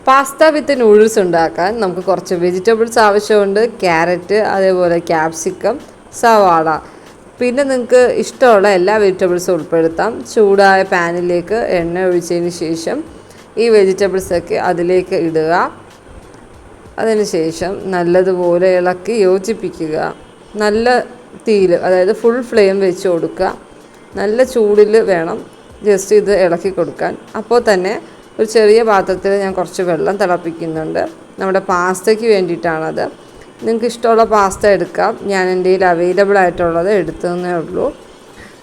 Pasta വിത്ത് noodles ഉണ്ടാക്കാൻ നമുക്ക് കുറച്ച് വെജിറ്റബിൾസ് ആവശ്യമുണ്ട്. ക്യാരറ്റ്, അതേപോലെ ക്യാപ്സിക്കം, സവാള. പിന്നെ നിങ്ങൾക്ക് ഇഷ്ടമുള്ള എല്ലാ വെജിറ്റബിൾസും ഉൾപ്പെടുത്താം. ചൂടായ പാനിലേക്ക് എണ്ണ ഒഴിച്ചതിന് ശേഷം ഈ വെജിറ്റബിൾസൊക്കെ അതിലേക്ക് ഇടുക. അതിനുശേഷം നല്ലതുപോലെ ഇളക്കി യോജിപ്പിക്കുക. നല്ല തീയിൽ, അതായത് ഫുൾ ഫ്ലെയിം വെച്ച് കൊടുക്കുക. നല്ല ചൂടിൽ വേണം ജസ്റ്റ് ഇത് ഇളക്കി കൊടുക്കാൻ. അപ്പോൾ തന്നെ ഒരു ചെറിയ പാത്രത്തിൽ ഞാൻ കുറച്ച് വെള്ളം തിളപ്പിക്കുന്നുണ്ട്. നമ്മുടെ പാസ്തയ്ക്ക് വേണ്ടിയിട്ടാണത്. നിങ്ങൾക്ക് ഇഷ്ടമുള്ള പാസ്ത എടുക്കാം. ഞാൻ എൻ്റെ കയ്യിൽ അവൈലബിൾ ആയിട്ടുള്ളത് എടുത്തതേ ഉള്ളൂ.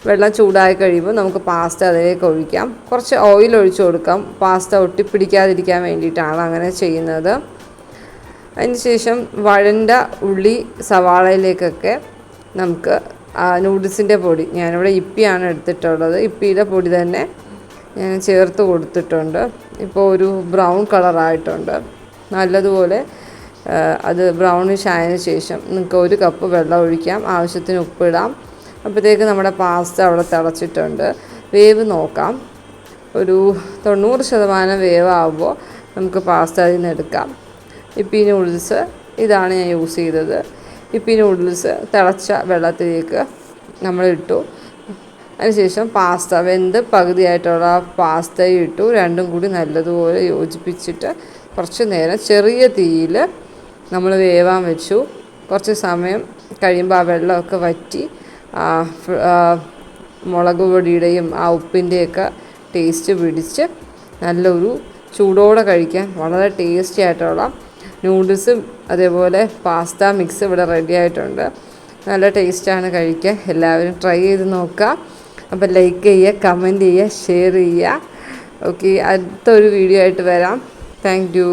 വെള്ളം ചൂടായി കഴിയുമ്പോൾ നമുക്ക് പാസ്ത അതിലേക്ക് ഒഴിക്കാം. കുറച്ച് ഓയിൽ ഒഴിച്ച് കൊടുക്കാം. പാസ്ത ഒട്ടിപ്പിടിക്കാതിരിക്കാൻ വേണ്ടിയിട്ടാണ് അങ്ങനെ ചെയ്യുന്നത്. അതിന് ശേഷം വഴണ്ട ഉള്ളി, സവാളയിലേക്കൊക്കെ നമുക്ക് നൂഡിൽസിൻ്റെ പൊടി, ഞാനിവിടെ ഇപ്പിയാണ് എടുത്തിട്ടുള്ളത്. ഇപ്പിയുടെ പൊടി തന്നെ ഞാൻ ചേർത്ത് കൊടുത്തിട്ടുണ്ട്. ഇപ്പോൾ ഒരു ബ്രൗൺ കളറായിട്ടുണ്ട്. നല്ലതുപോലെ അത് ബ്രൗണിഷ് ആയതിനു ശേഷം നിങ്ങൾക്ക് 1 കപ്പ് വെള്ളം ഒഴിക്കാം. ആവശ്യത്തിന് ഉപ്പിടാം. അപ്പോഴത്തേക്ക് നമ്മുടെ പാസ്ത അവിടെ തിളച്ചിട്ടുണ്ട്. വേവ് നോക്കാം. ഒരു 90% വേവാകുമ്പോൾ നമുക്ക് പാസ്ത അതിൽ നിന്ന് എടുക്കാം. ഇപ്പി നൂഡിൽസ് ഇതാണ് ഞാൻ യൂസ് ചെയ്തത്. ഇപ്പി നൂഡിൽസ് തിളച്ച വെള്ളത്തിലേക്ക് നമ്മൾ ഇട്ടു. അതിനുശേഷം പാസ്ത വെന്ത് പകുതിയായിട്ടുള്ള പാസ്തയും ഇട്ടു. രണ്ടും കൂടി നല്ലതുപോലെ യോജിപ്പിച്ചിട്ട് കുറച്ച് നേരം ചെറിയ തീയിൽ നമ്മൾ വേവാൻ വെച്ചു. കുറച്ച് സമയം കഴിയുമ്പോൾ ആ വെള്ളമൊക്കെ വറ്റി മുളക് പൊടിയുടെയും ആ ഉപ്പിൻ്റെയൊക്കെ ടേസ്റ്റ് പിടിച്ച് നല്ലൊരു ചൂടോടെ കഴിക്കാൻ വളരെ ടേസ്റ്റി ആയിട്ടുള്ള നൂഡിൽസും അതേപോലെ പാസ്ത മിക്സ് ഇവിടെ റെഡി ആയിട്ടുണ്ട്. നല്ല ടേസ്റ്റാണ് കഴിക്കാൻ. എല്ലാവരും ട്രൈ ചെയ്ത് നോക്കുക. അപ്പോൾ ലൈക്ക് ചെയ്യുക, കമൻറ്റ് ചെയ്യുക, ഷെയർ ചെയ്യുക. ഓക്കെ, അടുത്തൊരു വീഡിയോ ആയിട്ട് വരാം. Thank you.